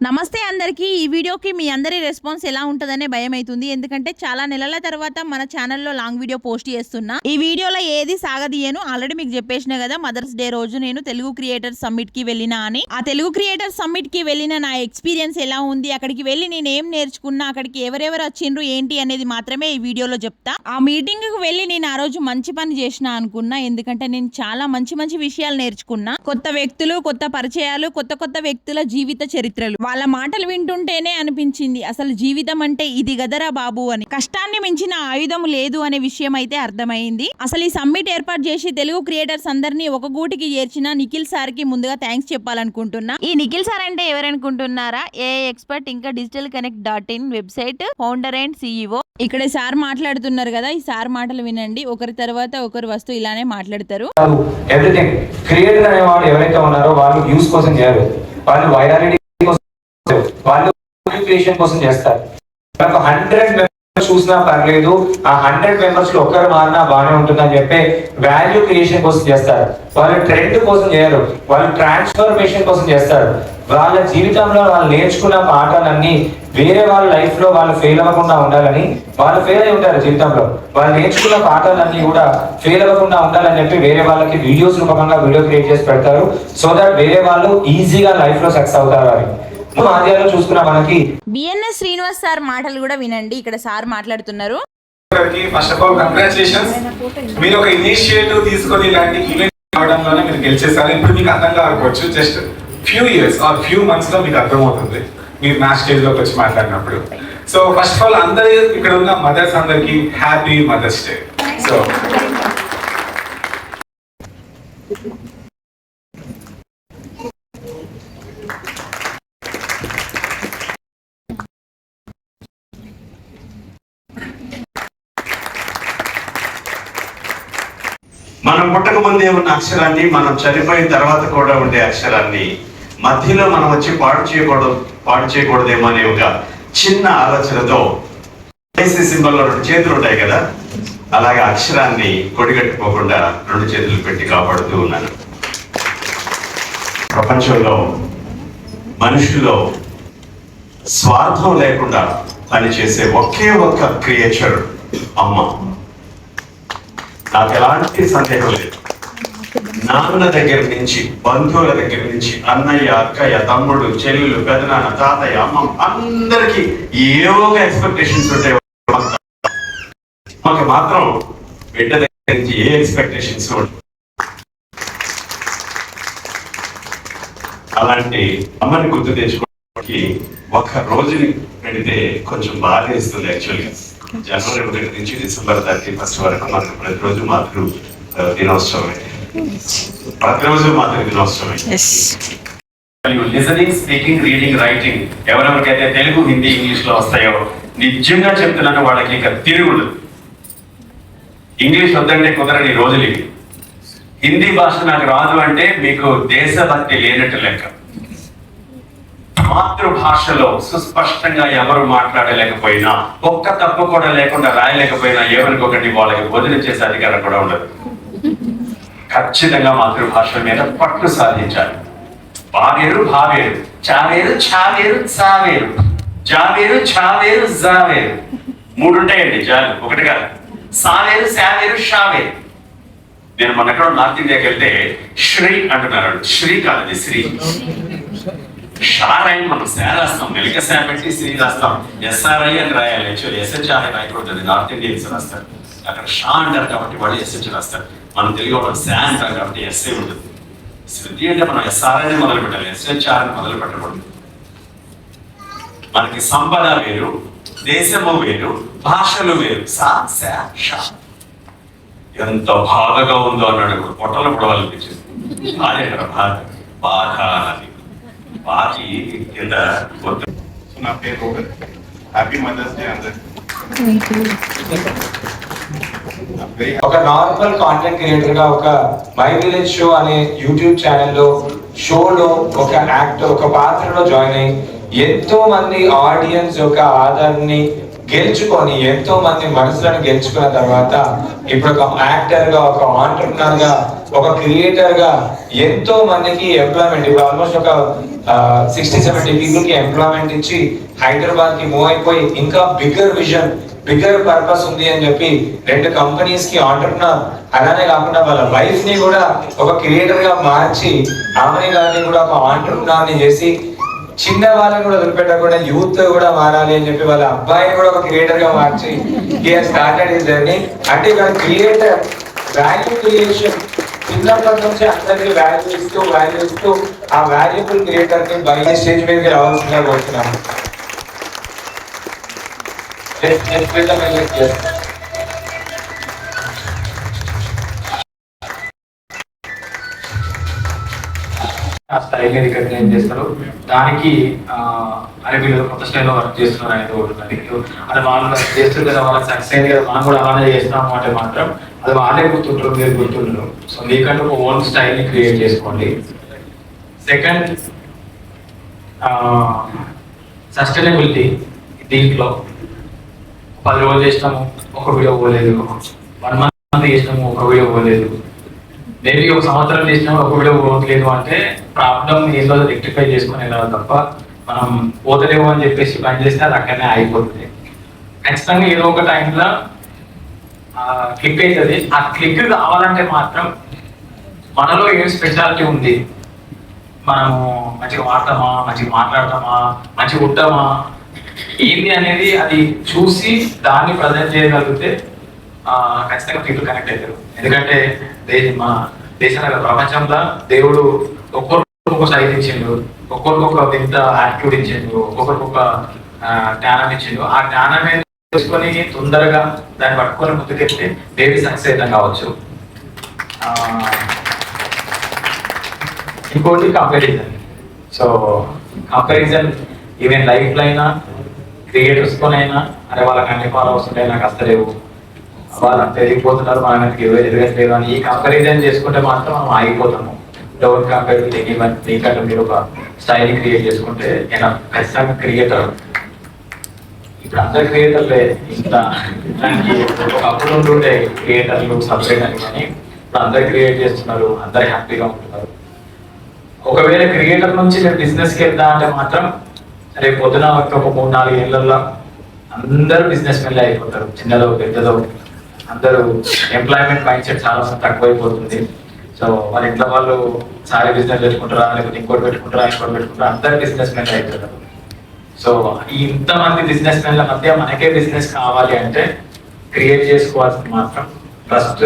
నమస్తే అందరికీ. ఈ వీడియోకి మీ అందరి రెస్పాన్స్ ఎలా ఉంటుందనే భయం అవుతుంది. ఎందుకంటే చాలా నెలల తర్వాత మన ఛానల్లో లాంగ్ వీడియో పోస్ట్ చేస్తున్నా. ఈ వీడియోలో ఏది సాగదీయను. ఆల్రెడీ మీకు చెప్పేసిన కదా, మదర్స్ డే రోజు నేను తెలుగు క్రియేటర్ సమ్మిట్ కి వెళ్ళినా అని. ఆ తెలుగు క్రియేటర్ సమ్మిట్ కి వెళ్ళిన నా ఎక్స్పీరియన్స్ ఎలా ఉంది, అక్కడికి వెళ్ళి నేను ఏం నేర్చుకున్నా, అక్కడికి ఎవరెవరు వచ్చిండ్రు ఏంటి అనేది మాత్రమే ఈ వీడియోలో చెప్తా. ఆ మీటింగ్ కు వెళ్ళి నేను ఆ రోజు మంచి పని చేసిన అనుకున్నా. ఎందుకంటే నేను చాలా మంచి విషయాలు నేర్చుకున్నా. కొత్త వ్యక్తులు, కొత్త పరిచయాలు, కొత్త వ్యక్తుల జీవిత చరిత్రలు. వాళ్ళ మాటలు వింటుంటేనే అనిపించింది అసలు జీవితం అంటే ఇది గదరా బాబు అని. కష్టాన్ని మించిన ఆయుధం లేదు అనే విషయం అయితే అర్థమైంది. అసలు ఈ సమ్మిట్ ఏర్పాటు చేసి తెలుగు క్రియేటర్స్ అందరినీ ఒక గూటికి చేర్చిన నిఖిల్ సార్ కి ముందుగా థ్యాంక్స్ చెప్పాలనుకుంటున్నా. ఈ నిఖిల్ సార్ అంటే ఎవరనుకుంటున్నారా? ఏఐ ఎక్స్పర్ట్, ఇంకా digitalconnect.in website founder and CEO. ఇక్కడ సార్ మాట్లాడుతున్నారు కదా, ఈ సార్ మాటలు వినండి. ఒకరి తర్వాత ఒకరు వస్తూ ఇలానే మాట్లాడతారు. ఎవ్రీథింగ్ క్రియేటర్ అనేవాడు ఎవరైతే ఉన్నారో వాళ్ళు వ్యూస్ కోసం చేయరు, వాళ్ళు వైరాలిటీ కోసం, వాళ్ళు క్రియేషన్ కోసం చేస్తారు. 100 మెంబర్స్ చూసినా పర్లేదు, ఆ 100 మెంబర్స్ లో ఒక్కరు మారినా బాగానే ఉంటుందని చెప్పి వాల్యూ క్రియేషన్ కోసం చేస్తారు. వాళ్ళు ట్రెండ్ కోసం చేయరు, వాళ్ళు ట్రాన్స్ఫర్మేషన్ కోసం చేస్తారు. వాళ్ళ జీవితంలో వాళ్ళు నేర్చుకున్న పాఠాలన్నీ వేరే వాళ్ళ లైఫ్ లో వాళ్ళు ఫెయిల్ అవ్వకుండా ఉండాలని, వాళ్ళు ఫెయిల్ అయి ఉంటారు జీవితంలో, వాళ్ళు నేర్చుకున్న పాఠాలన్నీ కూడా ఫెయిల్ అవ్వకుండా ఉండాలని చెప్పి వేరే వాళ్ళకి వీడియోస్ రూపంగా వీడియో క్రియేట్ చేసి పెడతారు. సో దట్ వేరే వాళ్ళు ఈజీగా లైఫ్ లో సక్సెస్ అవుతారు అని. ఆద్యాలో చూసుకున్న మనకి బిఎన్ఎస్ శ్రీనివాస్ సార్ మాటలు కూడా వినండి. ఇక్కడ సార్ మాట్లాడుతున్నారు. ఫస్ట్ ఆఫ్ ఆల్ కంగ్రాచులేషన్స్, మీరు ఒక ఇనిషియేటివ్ తీసుకొని ఇలాంటి ఈవెంట్ అవడంలోనే మీరు గెలిచేసారు. ఇప్పుడు మీకు అర్థం కాకపోవచ్చు, just few years or few months లో మీకు అర్థమవుతుంది మీరు మ్యాచ్ స్టేజ్ లోకి వచ్చి మాట్లాడినప్పుడు. సో ఫస్ట్ ఆఫ్ ఆల్ అందరూ ఇక్కడ ఉన్న మదర్స్ అందరికి హ్యాపీ మదర్స్ డే. సో మనం పుట్టక ముందే ఉన్న అక్షరాన్ని, మనం చనిపోయిన తర్వాత కూడా ఉండే అక్షరాన్ని మధ్యలో మనం వచ్చి పాడు చేయకూడదేమో అనే ఒక చిన్న ఆలోచనతో సింబల్ లో 2 చేతులు ఉంటాయి కదా, అలాగే అక్షరాన్ని కొడిగట్టుకోకుండా 2 చేతులు పెట్టి కాపాడుతూ ఉన్నాను. ప్రపంచంలో మనుషుల్లో స్వార్థం లేకుండా పనిచేసే ఒకే ఒక్క క్రియేచర్ అమ్మ. నాకు ఎలాంటి సందేహం లేదు. నాన్న దగ్గర నుంచి, బంధువుల దగ్గర నుంచి, అన్నయ్య, అక్కయ్య, తమ్ముడు, చెల్లెలు, పెదనాన్న, తాతయ్య, అమ్మ, అందరికి ఏవో ఎక్స్పెక్టేషన్స్ ఉంటాయి. మాకు మాత్రం బిడ్డ దగ్గర నుంచి ఏ ఎక్స్పెక్టేషన్స్ ఉంటాయి. అలాంటి అమ్మని గుర్తు తెచ్చుకోవడానికి ఒక రోజుని పెడితే కొంచెం బాగా ఇస్తుంది. యాక్చువల్గా జనవరి 1 నుంచి డిసెంబర్ 31 వరకు మనకు ప్రతిరోజు మాతృ దినోత్సవమే. ప్రతిరోజు మాతృ దినోత్సవమే. లిజనింగ్, స్పీకింగ్, రీడింగ్, రైటింగ్ ఎవరెవరికైతే తెలుగు, హిందీ, ఇంగ్లీష్ లో వస్తాయో నిజంగా చెప్తున్నాను, వాళ్ళకి ఇక తిరుగుడు. ఇంగ్లీష్ వద్దంటే కుదరని రోజులు ఇవి. హిందీ భాష నాకు రాదు అంటే మీకు దేశభక్తి లేనట్టు లెక్క. మాతృభాషలో సుస్పష్టంగా ఎవరు మాట్లాడలేకపోయినా, ఒక్క తప్పు కూడా లేకుండా రాయలేకపోయినా ఎవరికొకటి వాళ్ళకి భోజనం చేసే అధికారం కూడా ఉండదు. ఖచ్చితంగా మాతృభాష మీద పట్టు సాధించాలి. బావేరు, భావేరు, చావేరు, ఛావేరు, చావేరు, జావేరు, ఛావేరు, జావేరు 3 ఉంటాయండి. చాలు, 1 కాదు. సావేరు, శావేరు, షావేరు. నేను మొన్న ఎక్కడో నార్త్ ఇండియాకి వెళ్తే శ్రీ అంటున్నారు. శ్రీ కాదు, శ్రీ. షార్ అయిన మనం శా రాస్తాం, మెలిక శా పెట్టి శ్రీ రాస్తాం. SRI అని రాయాలి. యాక్చువల్లీ SHRI రాయకూడదు, నార్త్ ఇండియన్స్ రాస్తారు. అక్కడ షా అంటారు కాబట్టి వాళ్ళు SH రాస్తారు. మనం తెలుగు వాళ్ళు శా అంటారు కాబట్టి SI ఉంటుంది. శృతి అంటే మనం SRI మొదలు పెట్టాలి, SHR మొదలు పెట్టకూడదు. మనకి సంపద వేరు, దేశము వేరు, భాషలు వేరు. సా, శా, షా. ఎంత బాధగా ఉందో అన్నాడు. పొట్టలు పొడవాలనిపించింది. బాధ బాధ బాధ అని బాధి కింద. నా పేరు హ్యాపీ మదర్స్ డే అందరికి. ఒక నార్మల్ కాంటెంట్ క్రియేటర్ గా ఒక మై విలేజ్ షో అనే యూట్యూబ్ ఛానల్లో షోలో ఒక యాక్టర్, ఒక పాత్రలో జాయిన్ అయ్యి ఎంతో మంది ఆడియన్స్ యొక్క ఆదరణని గెలుచుకొని, ఎంతో మంది మనసులను గెలుచుకున్న తర్వాత ఇప్పుడు ఒక యాక్టర్ గా, ఒక ఆంటర్ప్రెన్యూర్ గా ఒక క్రియేటర్ గా ఎంతో మందికి ఎంప్లాయ్మెంట్, ఇప్పుడు ఆల్మోస్ట్ ఒక 60-70 పీపుల్ కి ఎంప్లాయ్మెంట్ ఇచ్చి హైదరాబాద్ కి మూవ్ అయిపోయి ఇంకా బిగ్గర్ పర్పస్ ఉంది అని చెప్పి 2 కంపెనీస్ కి ఆంటర్ప్రినర్, అలానే కాకుండా వాళ్ళ వైఫ్ ని కూడా ఒక క్రియేటర్ గా మార్చి ఆమెని గారిని కూడా ఒక ఆంటర్ప్రినర్ ని చేసి చిన్న వాళ్ళని కూడా వదిలిపెట్టకుండా యూత్ కూడా మారాలి అని చెప్పి వాళ్ళ అబ్బాయిని కూడా ఒక క్రియేటర్ గా మార్చి స్టార్టెడ్ హిస్ జర్నీ. అంటే ఇక్కడ క్రియేటర్ వాల్యూ క్రియేషన్ చిన్నప్పటి నుంచి అందరికి వాల్యూ ఇస్తూ ఆ వాల్యూబుల్ క్రియేటర్ ని బయట స్టేజ్ మీదకి రావాల్సిందిగా కోరుతున్నాను. ఆ స్థాయిని రికగ్నైజ్ చేస్తారు. దానికి అరే వీళ్ళు కొత్త స్టైల్లో వర్క్ చేస్తున్నారు అనేది ఒకటి ఉన్నది. అది వాళ్ళు చేస్తారు కదా, వాళ్ళకి సక్సెస్ అయింది కదా, మనం కూడా అలానే చేస్తున్నాము అంటే మాత్రం అది వాళ్ళే గుర్తుంటారు, మీరు గుర్తుంటారు. సో మీకంటే ఒక ఓన్ స్టైల్ని క్రియేట్ చేసుకోండి. Second, sustainability. దీంట్లో 10 రోజులు చేసినాము ఒక వీడియో పోలేదు, 1 మంత్ చేసినాము ఒక వీడియో పోలేదు, మేబీ 1 సంవత్సరం చేసినాము ఒక వీడియో పోవట్లేదు అంటే ప్రాబ్లం ఏదో రెక్టిఫై చేసుకుని వెళ్ళాలి తప్ప మనం పోతలేము అని చెప్పేసి పని చేస్తే అది అక్కడనే అయిపోతుంది. ఖచ్చితంగా ఏదో ఒక టైంలో క్లిక్ అవుతుంది. ఆ క్లిక్ కావాలంటే మాత్రం మనలో ఏం స్పెషాలిటీ ఉంది, మనము మంచిగా వాడతామా, మంచిగా మాట్లాడతామా, మంచిగా ఉంటామా, ఏంది అనేది అది చూసి దాన్ని ప్రజెంట్ చేయగలిగితే ఖచ్చితంగా పీపుల్ కనెక్ట్ అవుతారు. ఎందుకంటే మన దేశంలో ప్రపంచంలో దేవుడు ఒక్కొక్క సైజ్ ఇచ్చిండు, ఒక్కొక్క వింత యాటిట్యూడ్ ఇచ్చిండు, ఒక్కొక్క జ్ఞానం ఇచ్చిండు. ఆ జ్ఞానం తీసుకొని తొందరగా దాన్ని పట్టుకొని ముందుకెళ్తే బేబీ సక్సెస్ అయితే కావచ్చు. ఇంకోటి కంపారిజన్. సో కంపారిజన్ ఈవెన్ లైఫ్లో అయినా క్రియేటర్స్తోనైనా, అరే వాళ్ళకి అన్ని ఫాలోవర్స్ ఉంటాయి నాకు వస్తలేవు, వాళ్ళంతా ఎదిగిపోతున్నారు మనకి ఎదగట్లేదు అని ఈ కంపారిజన్ చేసుకుంటే మాత్రం మనం ఆగిపోతాము. Don't compare with anyone. మీకంటే మీరు ఒక స్టైల్ క్రియేట్ చేసుకుంటే ఖచ్చితంగా క్రియేటర్. ఇప్పుడు అందరు క్రియేటర్లే ఇట్లాంటి ఒకప్పుడు ఉంటుండే క్రియేటర్లు సపరేట్ అని, కానీ ఇప్పుడు అందరు క్రియేట్ చేస్తున్నారు, అందరు హ్యాపీగా ఉంటున్నారు. ఒకవేళ క్రియేటర్ నుంచి మీరు బిజినెస్కి వెళ్దా అంటే మాత్రం రేపు పొద్దున ఒక 3-4 ఏళ్ళల్లో అందరూ బిజినెస్ మెన్లే అయిపోతారు, చిన్నదో పెద్దదో అందరూ. ఎంప్లాయ్మెంట్ మైండ్ సెట్ చాలా తక్కువైపోతుంది. సో వాళ్ళ ఇంట్లో వాళ్ళు సారీ బిజినెస్ పెట్టుకుంటారా, లేకపోతే ఇంకోటి పెట్టుకుంటారా, అందరు బిజినెస్ మెన్లు అయిపోతారు. సో ఇంతమంది బిజినెస్ మెన్ల మధ్య మనకే బిజినెస్ కావాలి అంటే క్రియేట్ చేసుకోవాల్సింది మాత్రం ఫస్ట్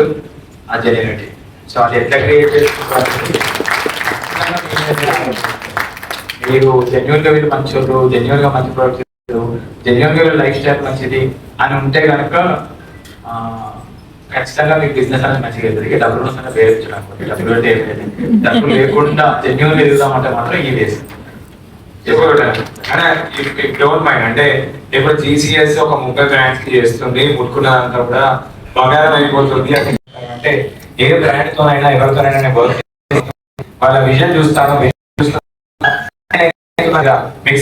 ఆ జెన్యూనిటీ. సో అది ఎట్లా క్రియేట్ చేసుకోవాలి, మీరు జెన్యూన్గా వీళ్ళు మంచోళ్ళు, జెన్యూన్గా మంచి ప్రొడక్ట్, జెన్యూన్గా వీళ్ళు లైఫ్ స్టైల్ మంచిది అని ఉంటే కనుక ఖచ్చితంగా మీకు బిజినెస్ అనేది మంచిగా అవుతుంది. డబ్బులు వస్తున్నా పేరు డబ్బులు లేకుండా జెన్యూన్గా ఎదుగుదామంటే మాత్రం ఈ వేసి డోంట్ మైండ్. అంటే ఇప్పుడు GCS ఒక 30 బ్రాండ్స్ కి చేస్తుంది, ముట్టుకున్నదంతా కూడా బంగారం అయిపోతుంది అంటే ఏ బ్రాండ్ తోనైనా ఎవరితోనైనా వాళ్ళ విజన్ చూస్తాను, మీకు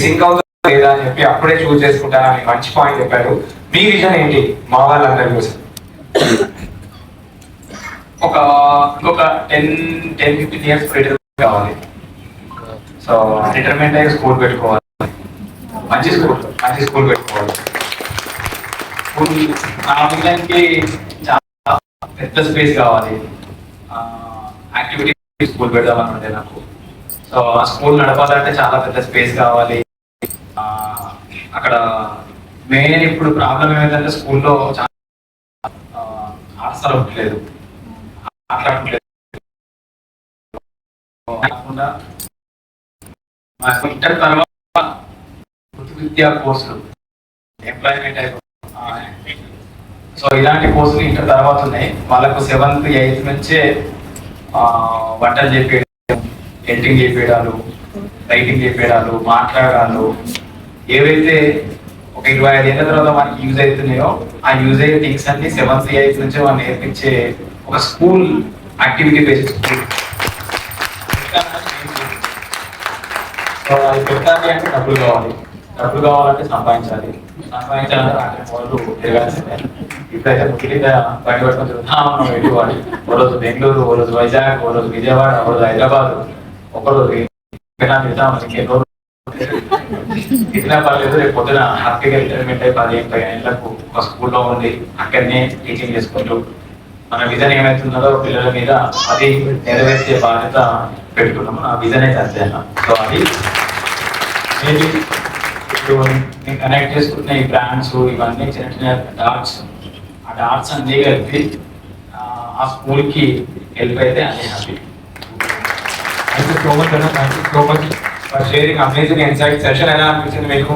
సింక్ అవుతుంది లేదా అని చెప్పి అప్పుడే చూస్ చేసుకుంటారా అని మంచి పాయింట్ చెప్పారు. మీ విజన్ ఏంటి మా వాళ్ళందరి కోసం? ఒక 10-15 ఇయర్స్ కావాలి. సో రిటైర్మెంట్ అయ్యి స్కూల్ పెట్టుకోవాలి, మంచి స్కూల్ పెట్టుకోవాలి. స్కూల్ నా విజన్కి చాలా పెద్ద స్పేస్ కావాలి. యాక్టివిటీ స్కూల్ పెడదామని ఉండే నాకు. సో ఆ స్కూల్ నడపాలంటే చాలా పెద్ద స్పేస్ కావాలి. అక్కడ మెయిన్ ఇప్పుడు ప్రాబ్లం ఏమైందంటే స్కూల్లో చాలా ఆర్ట్స్ ఉండలేదు, మాట్లాడలేదు. ఇంటర్ తర్వాత విద్యా కోర్సులు, ఎంప్లాయ్మెంట్ అయిపోయి, సో ఇలాంటి కోర్సులు ఇంటర్ తర్వాత ఉన్నాయి. వాళ్ళకు 7th, 8th నుంచే వంటలు చెప్పేయడం, ఎడిటింగ్ చెప్పేయడాలు, రైటింగ్ చెప్పేయడాలు, మాట్లాడాలు, ఏవైతే ఒక 25 ఏళ్ళ తర్వాత మనకి యూజ్ అవుతున్నాయో ఆ యూజ్ అయ్యే థింగ్స్ అన్ని 7th, 8th నుంచి మనం నేర్పించే ఒక school activity based school. So అది పెట్టాలి అంటే డబ్బులు కావాలి. డబ్బులు కావాలంటే సంపాదించాలంటే రాత్రి వాళ్ళు తిరగాల్సిందే. ఇప్పుడైతే ముఖ్యంగా బయట పెట్టుకొని తిరుగుతా ఉన్నాం ఎటువాడి. ఓ రోజు బెంగళూరు, ఓ రోజు వైజాగ్, ఓ రోజు విజయవాడ, ఓ రోజు హైదరాబాద్, ఒకరోజు ఇట్లా పర్లేదు. రేపు పొద్దున హ్యాపీగా రిటైర్మెంట్ అయి 15 ఏళ్ళకు ఒక స్కూల్లో ఉండి అక్కడనే టీచింగ్ చేసుకుంటూ మన విజన్ ఏమైతుందో పిల్లల మీద అది నెరవేర్చే బాధ్యత పెట్టుకున్నాము. ఆ విజన్ అయితే అంతే అన్న. సో అది ఇప్పుడు నేను కనెక్ట్ చేసుకుంటున్న ఈ బ్రాండ్స్ ఇవన్నీ చిన్న చిన్న డాట్స్, ఆ డాట్స్ అన్నీ కలిపి ఆ స్కూల్కి హెల్ప్ అయితే అదే happy. Thank you so much అన్న. Thank you so much for sharing amazing insight. Session ఎలా అనిపించింది మీకు?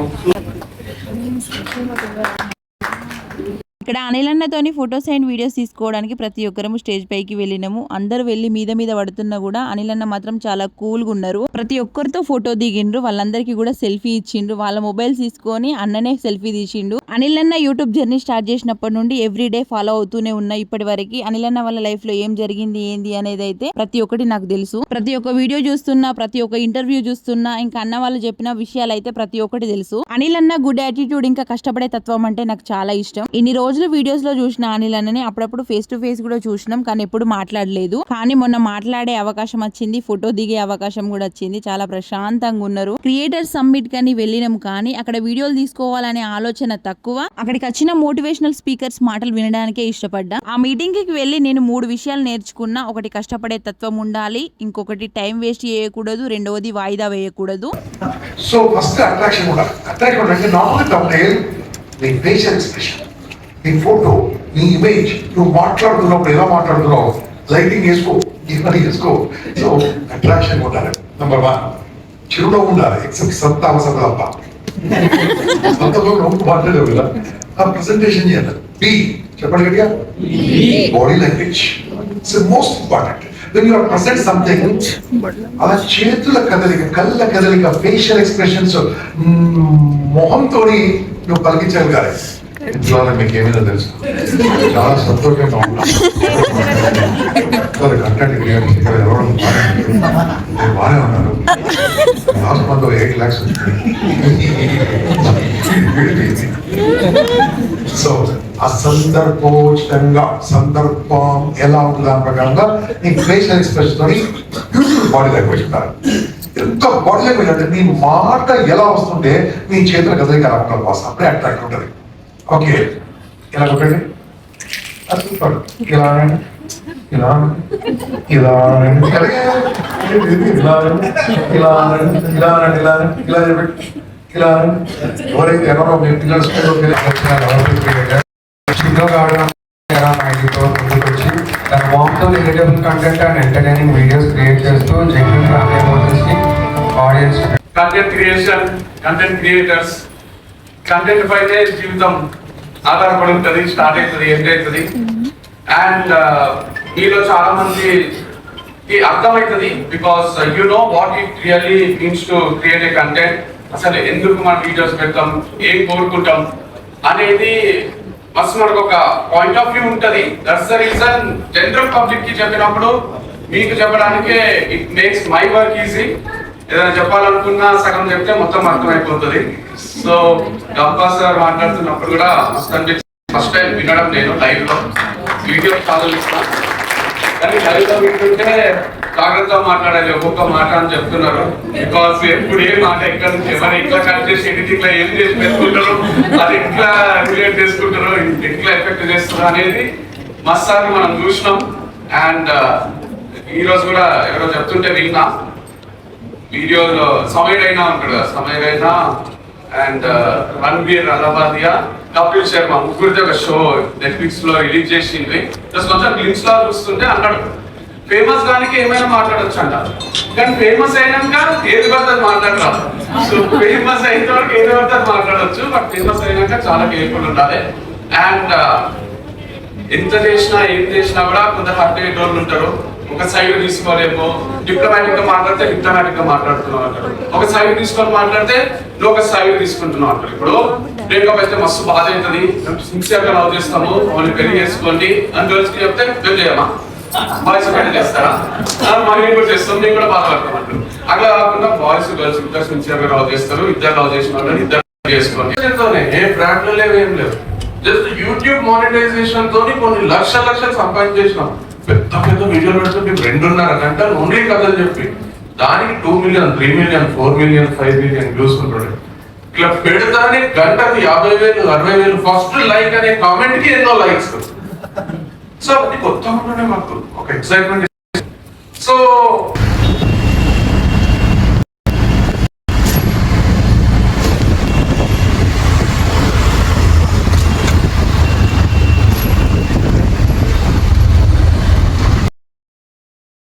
ఇక్కడ అనిల్ అన్నతోని ఫొటోస్ అండ్ వీడియోస్ తీసుకోవడానికి ప్రతి ఒక్కరము స్టేజ్ పైకి వెళ్ళినాము. అందరు వెళ్ళి మీద పడుతున్నా కూడా అనిల్ అన్న మాత్రం చాలా కూల్గా ఉన్నారు. ప్రతి ఒక్కరితో ఫోటో దిగిండ్రు, వాళ్ళందరికీ కూడా సెల్ఫీ ఇచ్చిండ్రు. వాళ్ళ మొబైల్స్ తీసుకొని అన్ననే సెల్ఫీ తీసిండు. అనిల్ అన్న యూట్యూబ్ జర్నీ స్టార్ట్ చేసినప్పటి నుండి ఎవ్రీడే ఫాలో అవుతూనే ఉన్నా. ఇప్పటి వరకు అనిల్ అన్న వాళ్ళ లైఫ్ లో ఏం జరిగింది ఏంది అనేది అయితే ప్రతి ఒక్కటి నాకు తెలుసు. ప్రతి ఒక్క వీడియో చూస్తున్నా, ప్రతి ఒక్క ఇంటర్వ్యూ చూస్తున్నా, ఇంకా అన్న వాళ్ళు చెప్పిన విషయాలు అయితే ప్రతి ఒక్కటి తెలుసు. అనిల్ అన్న గుడ్ యాటిట్యూడ్, ఇంకా కష్టపడే తత్వం అంటే నాకు చాలా ఇష్టం. ఇన్ని రోజులు వీడియోస్ లో చూసిన అనిల్ అన్నని అప్పుడప్పుడు ఫేస్ టు ఫేస్ కూడా చూసినాం, కానీ ఎప్పుడు మాట్లాడలేదు. కానీ మొన్న మాట్లాడే అవకాశం వచ్చింది, ఫోటో దిగే అవకాశం కూడా వచ్చింది. చాలా ప్రశాంతంగా ఉన్నారు. క్రియేటర్ సమ్మిట్ కని వెళ్ళినాం, కానీ అక్కడ వీడియోలు తీసుకోవాలనే ఆలోచన తక్కువ. అక్కడికి వచ్చిన మోటివేషనల్ స్పీకర్స్ మాటలు వినడానికే ఇష్టపడ్డా. ఆ మీటింగ్ కి వెళ్ళి నేను 3 విషయాలు నేర్చుకున్నా. ఒకటి కష్టపడే తత్వం ఉండాలి, ఇంకొకటి టైం వేస్ట్ చేయకూడదు, రెండవది వాయిదా వేయకూడదు. సో ఫస్ట్ అట్రాక్షన్ ఉండాలి. అట్రాక్షన్ అంటే నార్మల్ తమిళ నీ ఫేషియల్ ఎక్స్ప్రెషన్, నీ ఫోటో, నీ ఇమేజ్, నువ్వు మాట్లాడుతున్నప్పుడు ఎలా మాట్లాడుతున్నావు, లైటింగ్ వేసుకో, ఇవన్నీ వేసుకో. సో అట్రాక్షన్ ఉండాలి. నెంబర్ 1 చిరునవ్వు ఉండాలి. ఎక్సెప్ట్ సంత అవసరం తప్ప సంతలో నవ్వు మాట్లాడేవు కదా, ఆ ప్రెసెంటేషన్ చేయాలి. బి చెప్పండి గట్టిగా, body language it's most important. when you are present something, అలా చేతుల కదలిక, కళ్ళ కదలిక, ఫేషియల్ ఎక్స్ప్రెషన్స్, మొహంతోని నువ్వు పలికించగలగాలి. ఇంట్లో మీకు ఏమైనా తెలుసు, చాలా సంతోషంగా ఉన్నాను. కంటెంట్ క్రియేటర్స్ ఇక్కడ ఎవరు బాగానే ఉన్నారు. లాస్ట్ మంత్ 8 lakhs వచ్చింది. సో ఆ సందర్భోచితంగా సందర్భం ఎలా ఉంటుంది దాని ప్రకారంగా నీ ఫేషియల్ ఎక్స్ప్రెషన్ తోని బ్యూటిఫుల్ బాడీ లాంగ్వేజ్ ఉండాలి. ఎంత బాడీ లాంగ్వేజ్ అంటే నీ మాట ఎలా వస్తుంటే నీ చేతుల కదలిక ఎలా ఉండాలి, బాస్ అప్పుడే అట్రాక్ట్ ఉంటుంది. ఓకే, ఇలా కొట్టండి, ఇలా ఇలా ఇలా ఇలా ఇలా ఇలా ఇలా చెప్పండి. ఇలా ఎవరైతే ఎవరో మీ పిల్లలు స్కూల్లోకి చిన్నగా ఆడడం మైండ్తో ముందుకు వచ్చి తన వామ్తో relatable content and entertaining videos create చేస్తూ జెన్యూన్ ఫ్యామిలీ ఎమోషన్స్ ని audience content creation, content creators, content పైనే జీవితం ఆధారపడి ఉంటుంది, స్టార్ట్ అవుతుంది, ఎండ్ అవుతుంది. అండ్ మీలో చాలా మందికి అర్థమవుతుంది, because you know what it really means to create a content. అసలు ఎందుకు మనం వీడియోస్ పెడతాం, ఏం కోరుకుంటాం అనేది ఫస్ట్ మనకు ఒక పాయింట్ ఆఫ్ వ్యూ ఉంటుంది. That's the reason general public కి చెప్పినప్పుడు మీకు చెప్పడానికే it makes my work easy. ఏదైనా చెప్పాలనుకున్నా సగం చెప్తే మొత్తం అర్థమైపోతుంది. సో గంపా సార్ మాట్లాడుతున్నప్పుడు కూడా ఫస్ట్ టైం వినడం నేను లైవ్ లో, వీడియో చాలా ఇస్తాను కానీ లైవ్ లో వింటుంటే జాగ్రత్తగా మాట్లాడాలి ఒక్కొక్క మాట అని చెప్తున్నారు. బికాస్ ఎప్పుడు ఏ మాట ఎక్కడ నుంచి ఎవరు ఎట్లా కట్ చేసి ఎడిటింగ్ లో ఏం చేసి పెట్టుకుంటారు, అది ఎట్లా రిలేట్ చేసుకుంటారు, ఎట్లా ఎఫెక్ట్ చేస్తారు అనేది మస్తాన్ని మనం చూసినాం. అండ్ ఈ రోజు కూడా ఎవరో చెప్తుంటే విన్నా, వీడియోలో సమీర్ అయినా ఉంటాడు కదా, సమీర్ అయినా అండ్ రణబీర్ అలహాబాదియా, కపిల్ శర్మ ముగ్గురితో ఒక షో నెట్ఫ్లిక్స్ లో రిలీజ్ చేసింది. ప్లస్ కొంచెం గ్లిమ్స్ లా చూస్తుంటే అన్నాడు ఫేమస్ దానికి ఏమైనా మాట్లాడచ్చు అంట, కానీ ఫేమస్ అయినాక ఏది పడుతుంది మాట్లాడరాదు. సో ఫేమస్ అయిన వరకు ఏది పడుతుంది మాట్లాడచ్చు, బట్ ఫేమస్ అయినాక చాలా కేర్ఫుల్ ఉండాలి. అండ్ ఎంత చేసినా ఏం చేసినా కూడా కొంత హర్ట్ అయ్యేటోళ్ళు ఉంటారు. ఒక సైడ్ తీసుకోలేమో, డిప్లొమాటిక్ గా మాట్లాడితే డిప్లొమాటిక్ గా మాట్లాడుతున్నావు అంటారు, ఒక సైడ్ తీసుకొని మాట్లాడితే నువ్వు ఒక సైడ్ తీసుకుంటున్నావు అంటారు. ఇప్పుడు బ్రేకప్ అయితే మస్తు బాధ అవుతుంది, సిన్సియర్ గా లవ్ చేస్తాము, వాళ్ళని పెళ్లి చేసుకోండి అని గర్ల్స్ కి చెప్తే మేము చేయమా, బాయ్స్ పెళ్లి చేస్తారా, మేము కూడా చేస్తాం, మేము కూడా బాధపడతాం అంటారు. అట్లా కాకుండా బాయ్స్ గర్ల్స్ ఇద్దరు సిన్సియర్ గా లవ్ చేస్తారు, ఇద్దరు లవ్ చేసిన వాళ్ళు ఇద్దరు చేసుకొని ఏ బ్రాండ్లు లేవు ఏం లేవు. జస్ట్ యూట్యూబ్ మానిటైజేషన్ తోని కొన్ని లక్షలు సంపాదించేసినాం. పెద్ద పెద్ద వీడియోలు పెడుతుంటే 2.5 గంటలు ఓన్లీ కథలు చెప్పి దానికి 2 million 3 million 4 million 5 million views ఉంటుండే. ఇట్లా పెడతానే గంటకు 50,000 60,000 ఫస్ట్ లైక్ అనే కామెంట్ కి ఎన్నో లైక్స్. సో అది కొత్తగా ఉంటుండే మాకు ఒక ఎక్సైట్మెంట్. సో